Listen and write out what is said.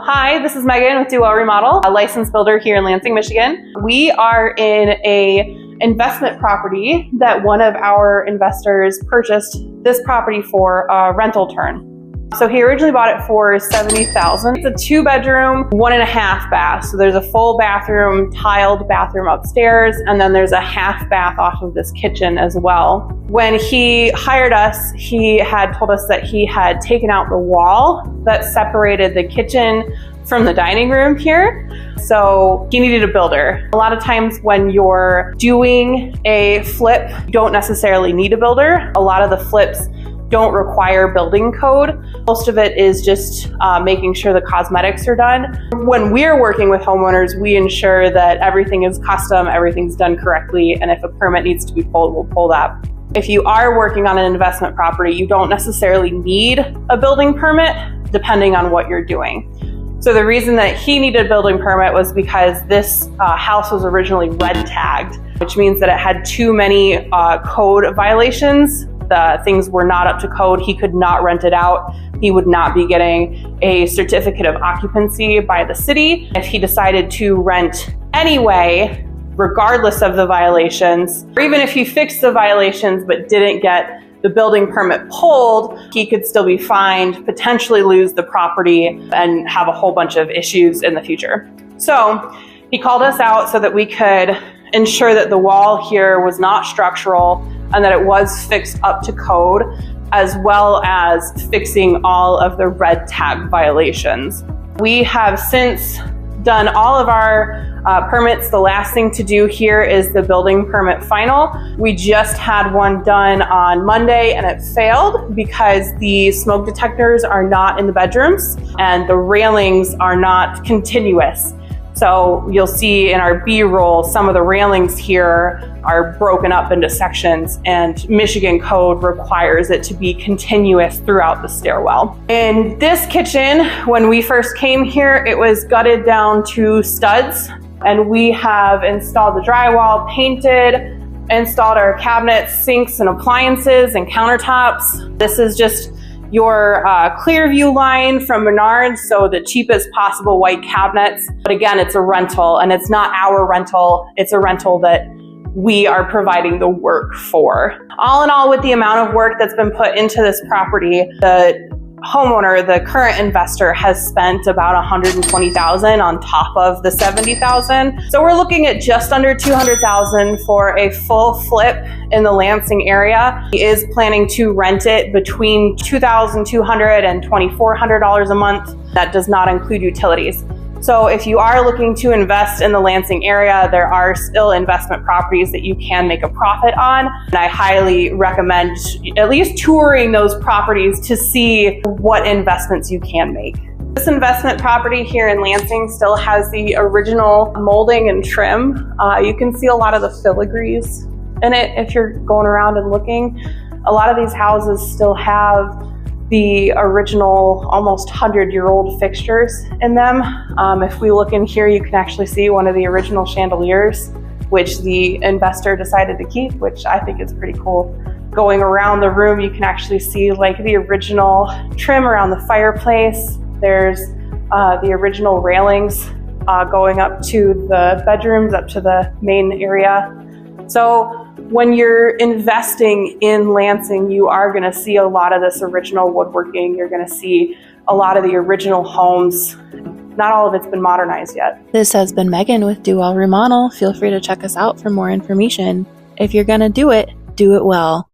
Hi, this is Megan with dowellremodel, a licensed builder here in Lansing, Michigan. We are in an investment property that one of our investors purchased this property for a rental turn. So he originally bought it for $70,000. It's a 2-bedroom, 1.5 bath. So there's a full bathroom, tiled bathroom upstairs, and then there's a half bath off of this kitchen as well. When he hired us, he had told us that he had taken out the wall that separated the kitchen from the dining room here. So he needed a builder. A lot of times when you're doing a flip, you don't necessarily need a builder. A lot of the flips don't require building code. Most of it is just making sure the cosmetics are done. When we're working with homeowners, we ensure that everything is custom, everything's done correctly, and if a permit needs to be pulled, we'll pull that. If you are working on an investment property, you don't necessarily need a building permit, depending on what you're doing. So the reason that he needed a building permit was because this house was originally red tagged, which means that it had too many code violations. The things were not up to code. He could not rent it out. He would not be getting a certificate of occupancy by the city. If he decided to rent anyway, regardless of the violations, or even if he fixed the violations but didn't get the building permit pulled, he could still be fined, potentially lose the property, and have a whole bunch of issues in the future. So he called us out so that we could ensure that the wall here was not structural and that it was fixed up to code, as well as fixing all of the red tag violations. We have since done all of our permits. The last thing to do here is the building permit final. We just had one done on Monday and it failed because the smoke detectors are not in the bedrooms and the railings are not continuous. So you'll see in our B-roll, some of the railings here are broken up into sections, and Michigan code requires it to be continuous throughout the stairwell. In this kitchen, when we first came here, it was gutted down to studs, and we have installed the drywall, painted, installed our cabinets, sinks, and appliances and countertops. This is just your clear view line from Menards, so the cheapest possible white cabinets. But again, it's a rental, and it's not our rental. It's a rental that we are providing the work for. All in all, with the amount of work that's been put into this property, the homeowner, the current investor, has spent about $120,000 on top of the $70,000. So we're looking at just under $200,000 for a full flip in the Lansing area. He is planning to rent it between $2,200 and $2,400 a month. That does not include utilities. So if you are looking to invest in the Lansing area, there are still investment properties that you can make a profit on. And I highly recommend at least touring those properties to see what investments you can make. This investment property here in Lansing still has the original molding and trim. You can see a lot of the filigrees in it if you're going around and looking. A lot of these houses still have the original almost 100-year-old fixtures in them. If we look in here, you can actually see one of the original chandeliers, which the investor decided to keep, which I think is pretty cool. Going around the room, you can actually see like the original trim around the fireplace. There's the original railings going up to the bedrooms, up to the main area. So when you're investing in Lansing, you are going to see a lot of this original woodworking. You're going to see a lot of the original homes. Not all of it's been modernized yet. This has been Megan with dowellremodel. Feel free to check us out for more information. If you're going to do it well.